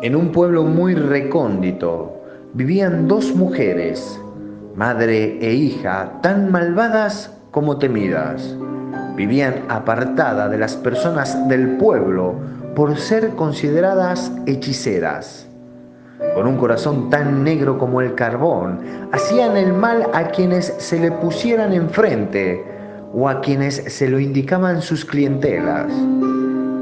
En un pueblo muy recóndito vivían dos mujeres, madre e hija, tan malvadas como temidas. Vivían apartadas de las personas del pueblo por ser consideradas hechiceras. Con un corazón tan negro como el carbón, hacían el mal a quienes se le pusieran enfrente o a quienes se lo indicaban sus clientelas.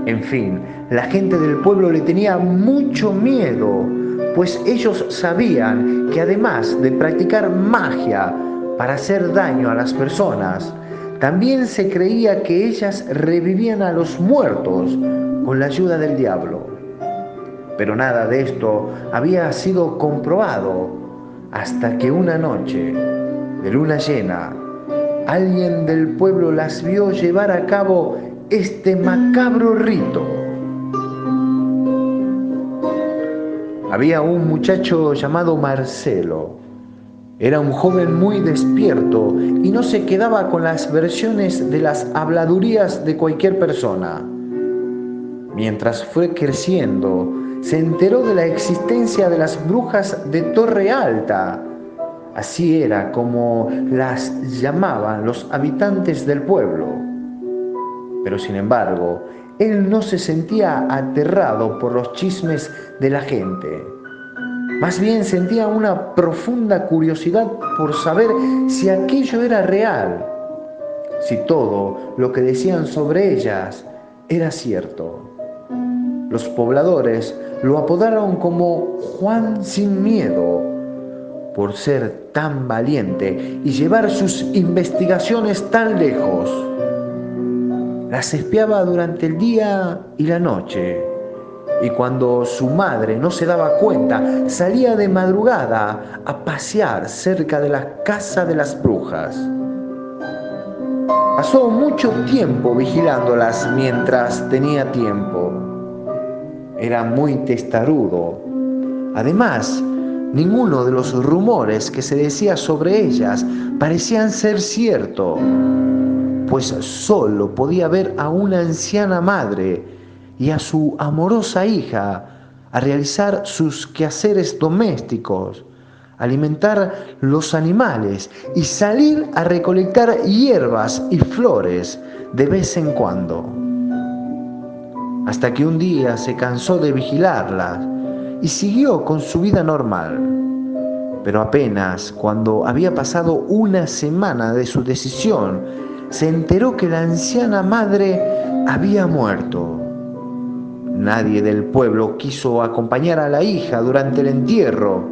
En fin, la gente del pueblo le tenía mucho miedo, pues ellos sabían que además de practicar magia para hacer daño a las personas, también se creía que ellas revivían a los muertos con la ayuda del diablo. Pero nada de esto había sido comprobado hasta que una noche de luna llena, alguien del pueblo las vio llevar a cabo este macabro rito. Había un muchacho llamado Marcelo. Era un joven muy despierto y no se quedaba con las versiones de las habladurías de cualquier persona. Mientras fue creciendo, se enteró de la existencia de las brujas de Torre Alta. Así era como las llamaban los habitantes del pueblo. Pero sin embargo, él no se sentía aterrado por los chismes de la gente. Más bien sentía una profunda curiosidad por saber si aquello era real, si todo lo que decían sobre ellas era cierto. Los pobladores lo apodaron como Juan sin miedo por ser tan valiente y llevar sus investigaciones tan lejos. Las espiaba durante el día y la noche, y cuando su madre no se daba cuenta, salía de madrugada a pasear cerca de la casa de las brujas. Pasó mucho tiempo vigilándolas mientras tenía tiempo. Era muy testarudo. Además, ninguno de los rumores que se decía sobre ellas parecían ser cierto, pues solo podía ver a una anciana madre y a su amorosa hija a realizar sus quehaceres domésticos, alimentar los animales y salir a recolectar hierbas y flores de vez en cuando. Hasta que un día se cansó de vigilarlas y siguió con su vida normal. Pero apenas cuando había pasado una semana de su decisión, se enteró que la anciana madre había muerto. Nadie del pueblo quiso acompañar a la hija durante el entierro.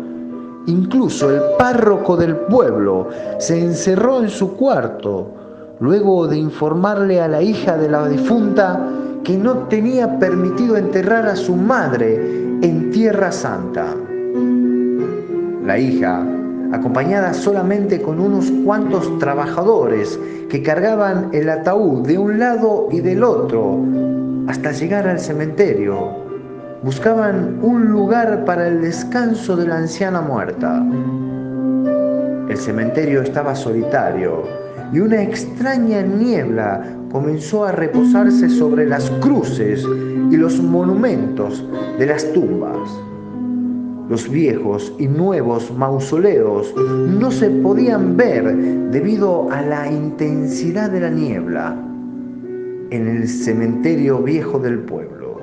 Incluso el párroco del pueblo se encerró en su cuarto, luego de informarle a la hija de la difunta que no tenía permitido enterrar a su madre en Tierra Santa. La hija, acompañada solamente con unos cuantos trabajadores que cargaban el ataúd de un lado y del otro hasta llegar al cementerio, buscaban un lugar para el descanso de la anciana muerta. El cementerio estaba solitario y una extraña niebla comenzó a reposarse sobre las cruces y los monumentos de las tumbas. Los viejos y nuevos mausoleos no se podían ver debido a la intensidad de la niebla en el cementerio viejo del pueblo.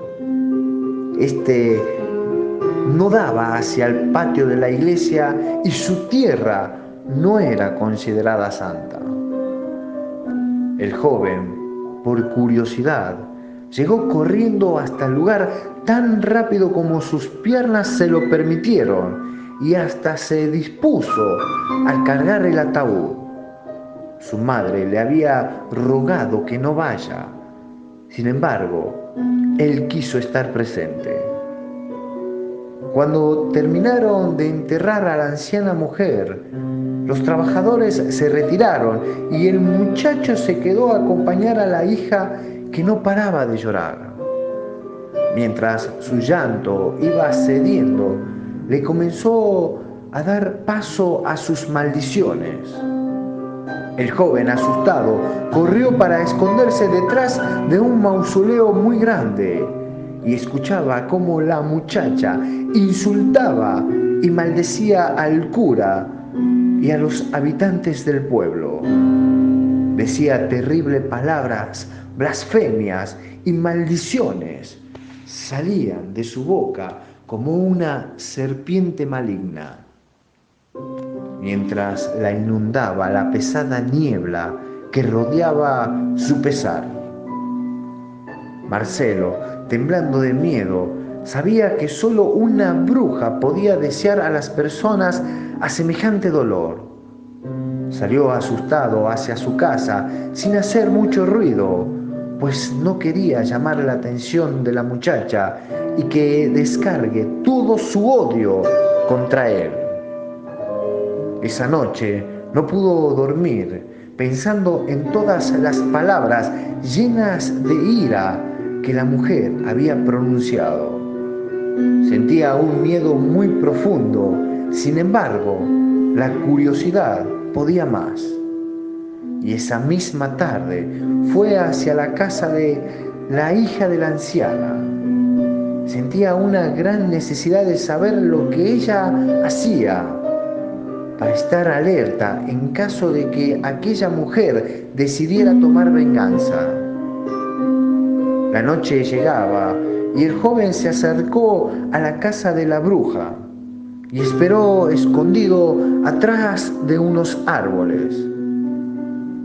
Este no daba hacia el patio de la iglesia y su tierra no era considerada santa. El joven, por curiosidad, llegó corriendo hasta el lugar tan rápido como sus piernas se lo permitieron y hasta se dispuso a cargar el ataúd. Su madre le había rogado que no vaya. Sin embargo, él quiso estar presente. Cuando terminaron de enterrar a la anciana mujer, los trabajadores se retiraron y el muchacho se quedó a acompañar a la hija que no paraba de llorar. Mientras su llanto iba cediendo, le comenzó a dar paso a sus maldiciones. El joven, asustado, corrió para esconderse detrás de un mausoleo muy grande y escuchaba cómo la muchacha insultaba y maldecía al cura y a los habitantes del pueblo. Decía terribles palabras, blasfemias y maldiciones. Salían de su boca como una serpiente maligna. Mientras la inundaba la pesada niebla que rodeaba su pesar. Marcelo, temblando de miedo, sabía que solo una bruja podía desear a las personas a semejante dolor. Salió asustado hacia su casa sin hacer mucho ruido, pues no quería llamar la atención de la muchacha y que descargue todo su odio contra él. Esa noche no pudo dormir, pensando en todas las palabras llenas de ira que la mujer había pronunciado. Sentía un miedo muy profundo, sin embargo, la curiosidad podía más. Y esa misma tarde fue hacia la casa de la hija de la anciana. Sentía una gran necesidad de saber lo que ella hacía, para estar alerta en caso de que aquella mujer decidiera tomar venganza. La noche llegaba y el joven se acercó a la casa de la bruja y esperó escondido atrás de unos árboles.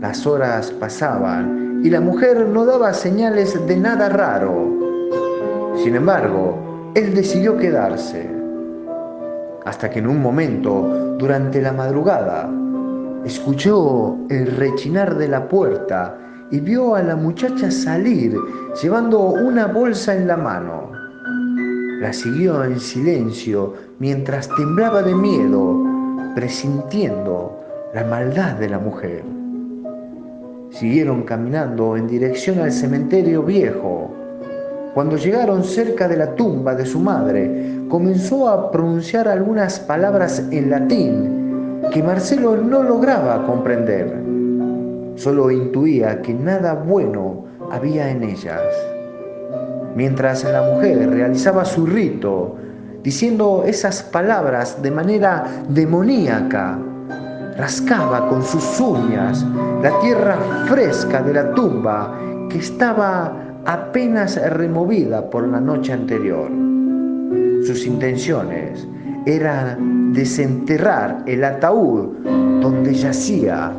Las horas pasaban y la mujer no daba señales de nada raro. Sin embargo, él decidió quedarse, hasta que en un momento, durante la madrugada, escuchó el rechinar de la puerta y vio a la muchacha salir llevando una bolsa en la mano. La siguió en silencio mientras temblaba de miedo, presintiendo la maldad de la mujer. Siguieron caminando en dirección al cementerio viejo. Cuando llegaron cerca de la tumba de su madre, comenzó a pronunciar algunas palabras en latín que Marcelo no lograba comprender. Solo intuía que nada bueno había en ellas. Mientras la mujer realizaba su rito, diciendo esas palabras de manera demoníaca, rascaba con sus uñas la tierra fresca de la tumba que estaba apenas removida por la noche anterior. Sus intenciones eran desenterrar el ataúd donde yacía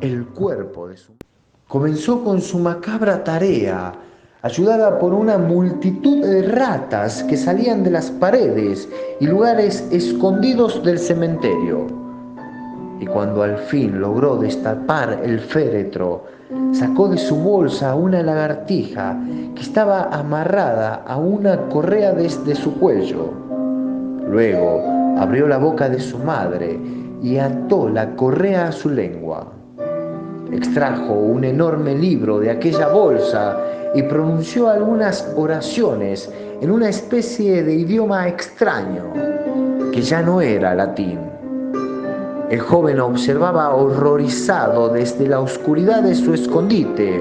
el cuerpo de su madre. Comenzó con su macabra tarea, ayudada por una multitud de ratas que salían de las paredes y lugares escondidos del cementerio. Y cuando al fin logró destapar el féretro, sacó de su bolsa una lagartija que estaba amarrada a una correa desde su cuello. Luego abrió la boca de su madre y ató la correa a su lengua. Extrajo un enorme libro de aquella bolsa y pronunció algunas oraciones en una especie de idioma extraño, que ya no era latín. El joven observaba horrorizado desde la oscuridad de su escondite.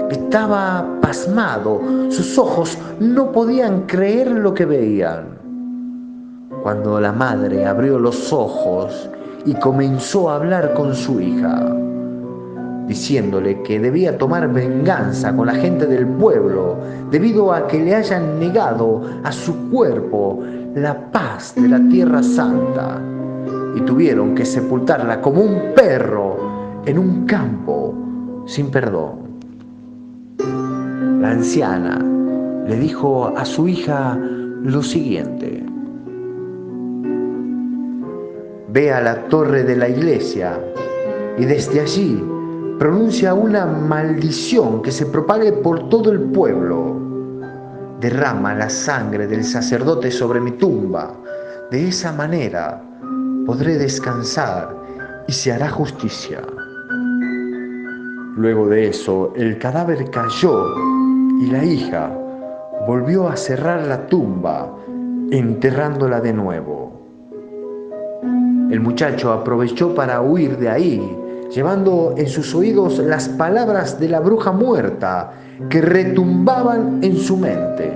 Estaba pasmado, sus ojos no podían creer lo que veían. Cuando la madre abrió los ojos y comenzó a hablar con su hija, diciéndole que debía tomar venganza con la gente del pueblo debido a que le hayan negado a su cuerpo la paz de la Tierra Santa y tuvieron que sepultarla como un perro en un campo sin perdón. La anciana le dijo a su hija lo siguiente: ve a la torre de la iglesia y desde allí pronuncia una maldición que se propague por todo el pueblo. Derrama la sangre del sacerdote sobre mi tumba. De esa manera podré descansar y se hará justicia. Luego de eso, el cadáver cayó y la hija volvió a cerrar la tumba, enterrándola de nuevo. El muchacho aprovechó para huir de ahí, llevando en sus oídos las palabras de la bruja muerta que retumbaban en su mente.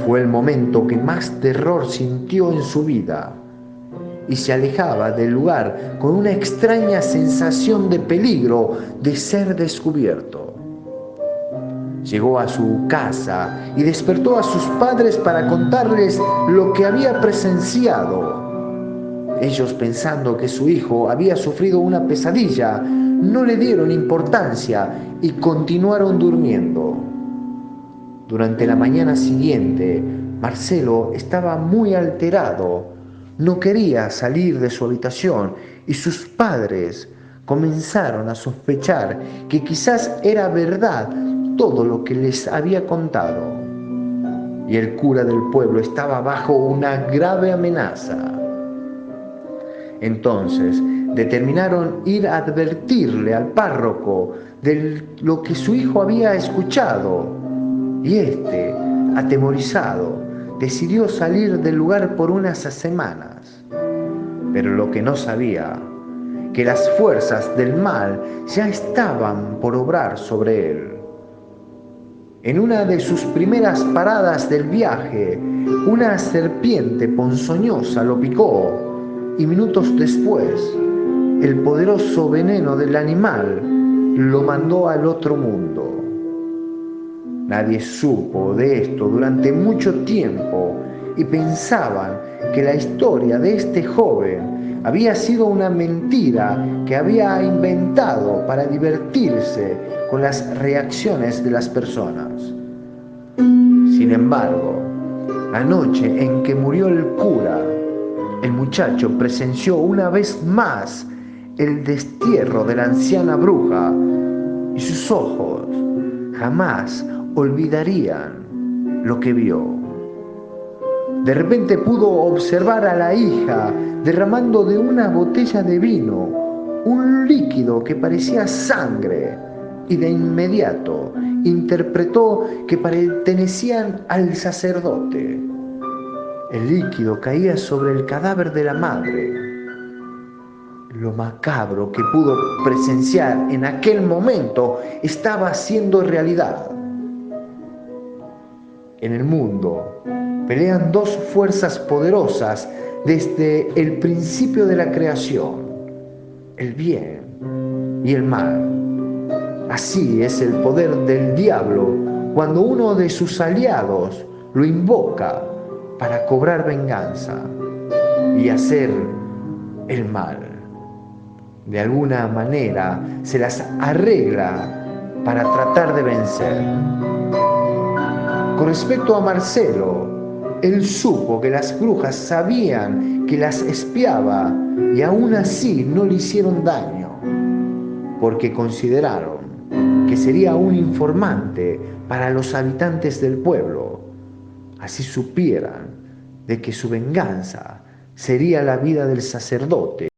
Fue el momento que más terror sintió en su vida y se alejaba del lugar con una extraña sensación de peligro de ser descubierto. Llegó a su casa y despertó a sus padres para contarles lo que había presenciado. Ellos, pensando que su hijo había sufrido una pesadilla, no le dieron importancia y continuaron durmiendo. Durante la mañana siguiente, Marcelo estaba muy alterado. No quería salir de su habitación y sus padres comenzaron a sospechar que quizás era verdad todo lo que les había contado. Y el cura del pueblo estaba bajo una grave amenaza. Entonces determinaron ir a advertirle al párroco de lo que su hijo había escuchado. Y éste, atemorizado, decidió salir del lugar por unas semanas. Pero lo que no sabía, que las fuerzas del mal ya estaban por obrar sobre él. En una de sus primeras paradas del viaje, una serpiente ponzoñosa lo picó y minutos después, el poderoso veneno del animal lo mandó al otro mundo. Nadie supo de esto durante mucho tiempo y pensaban que la historia de este joven había sido una mentira que había inventado para divertirse con las reacciones de las personas. Sin embargo, la noche en que murió el cura, el muchacho presenció una vez más el destierro de la anciana bruja y sus ojos jamás olvidarían lo que vio. De repente pudo observar a la hija derramando de una botella de vino un líquido que parecía sangre y de inmediato interpretó que pertenecían al sacerdote. El líquido caía sobre el cadáver de la madre. Lo macabro que pudo presenciar en aquel momento estaba haciendo realidad. En el mundo pelean dos fuerzas poderosas desde el principio de la creación: el bien y el mal. Así es el poder del diablo cuando uno de sus aliados lo invoca para cobrar venganza y hacer el mal. De alguna manera se las arregla para tratar de vencer. Con respecto a Marcelo, él supo que las brujas sabían que las espiaba y aún así no le hicieron daño, porque consideraron que sería un informante para los habitantes del pueblo. Así supieran de que su venganza sería la vida del sacerdote